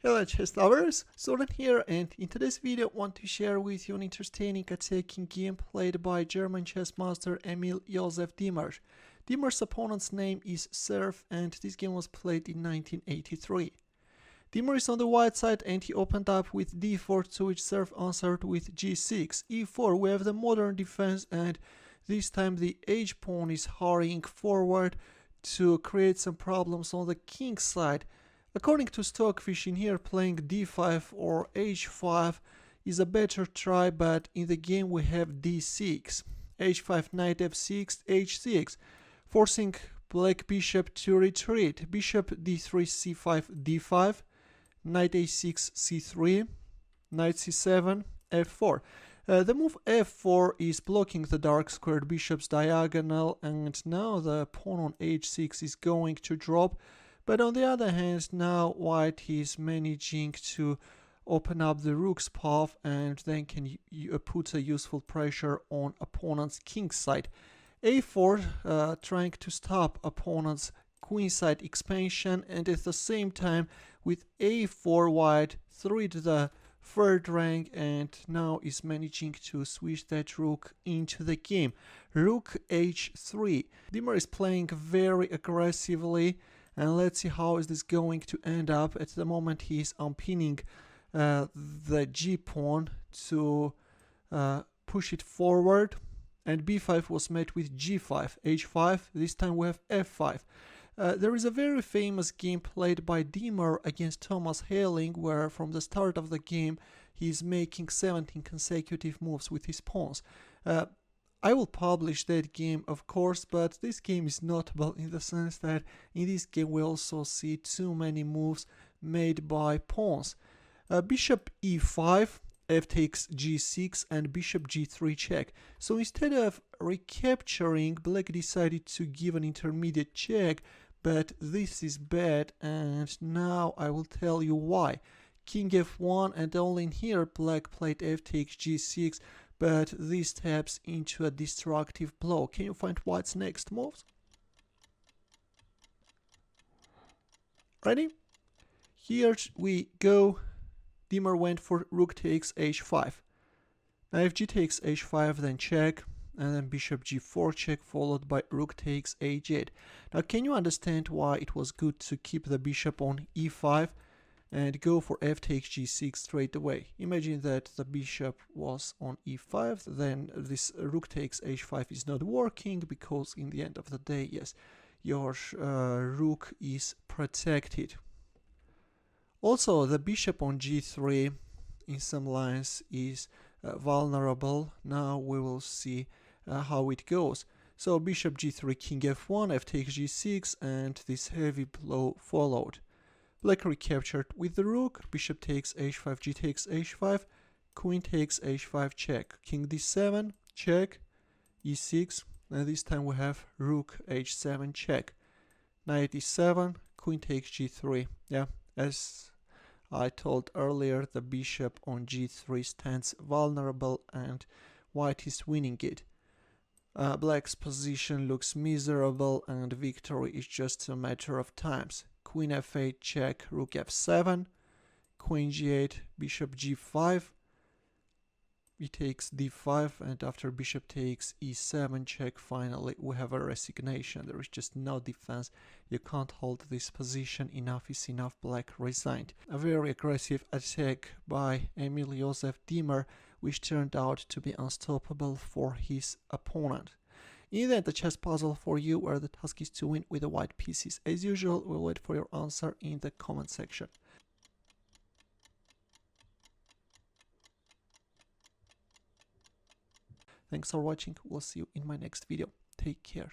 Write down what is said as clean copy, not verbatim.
Hello chess lovers, Soren here, and in today's video I want to share with you an interesting attacking game played by German chess master Emil Josef Diemer. Diemer's opponent's name is Cerff, and this game was played in 1983. Diemer is on the white side and he opened up with d4, to which Cerff answered with g6. e4, we have the modern defense, and this time the h-pawn is hurrying forward to create some problems on the king side. According to Stockfish, in here playing d5 or h5 is a better try, but in the game we have d6, h5, knight f6, h6, forcing black bishop to retreat, bishop d3, c5, d5, knight a6, c3, knight c7, f4. The move f4 is blocking the dark squared bishop's diagonal, and now the pawn on h6 is going to drop. But on the other hand, now white is managing to open up the rook's path and then can put a useful pressure on opponent's king side. a4 trying to stop opponent's queen side expansion, and at the same time with a4 white thread the third rank and now is managing to switch that rook into the game. Rook h3. Diemer is playing very aggressively, and let's see how is this going to end up. At the moment he is unpinning the g-pawn to push it forward, and b5 was met with g5, h5, this time we have f5. There is a very famous game played by Diemer against Thomas Helling, where from the start of the game he is making 17 consecutive moves with his pawns. I will publish that game, of course, but this game is notable in the sense that in this game we also see too many moves made by pawns. Bishop e5, f takes g6, and bishop g3 check. So instead of recapturing, black decided to give an intermediate check, but this is bad, and now I will tell you why. King f1, and only in here black played f takes g6, but this taps into a destructive blow. Can you find white's next moves? Ready? Here we go. Diemer went for rook takes h5. Now if g takes h5, then check, and then bishop g4 check, followed by rook takes h8. Now can you understand why it was good to keep the bishop on e5 and go for f takes g6 straight away? Imagine that the bishop was on e5, then this rook takes h5 is not working, because in the end of the day, yes, your rook is protected. Also, the bishop on g3 in some lines is vulnerable. Now we will see how it goes. So bishop g3, king f1, f takes g6, and this heavy blow followed. Black recaptured with the rook, bishop takes h5, g takes h5, queen takes h5 check, king d7 check, e6, and this time we have rook h7 check, knight e7, queen takes g3. Yeah, as I told earlier, the bishop on g3 stands vulnerable and white is winning it. Black's position looks miserable and victory is just a matter of times. Queen f8 check, rook f7, queen g8, bishop g5, e takes d5, and after bishop takes e7 check, finally we have a resignation. There is just no defense. You can't hold this position. Enough is enough. Black resigned. A very aggressive attack by Emil Josef Diemer, which turned out to be unstoppable for his opponent. In the end, the chess puzzle for you, where the task is to win with the white pieces. As usual, we'll wait for your answer in the comment section. Thanks for watching. We'll see you in my next video. Take care.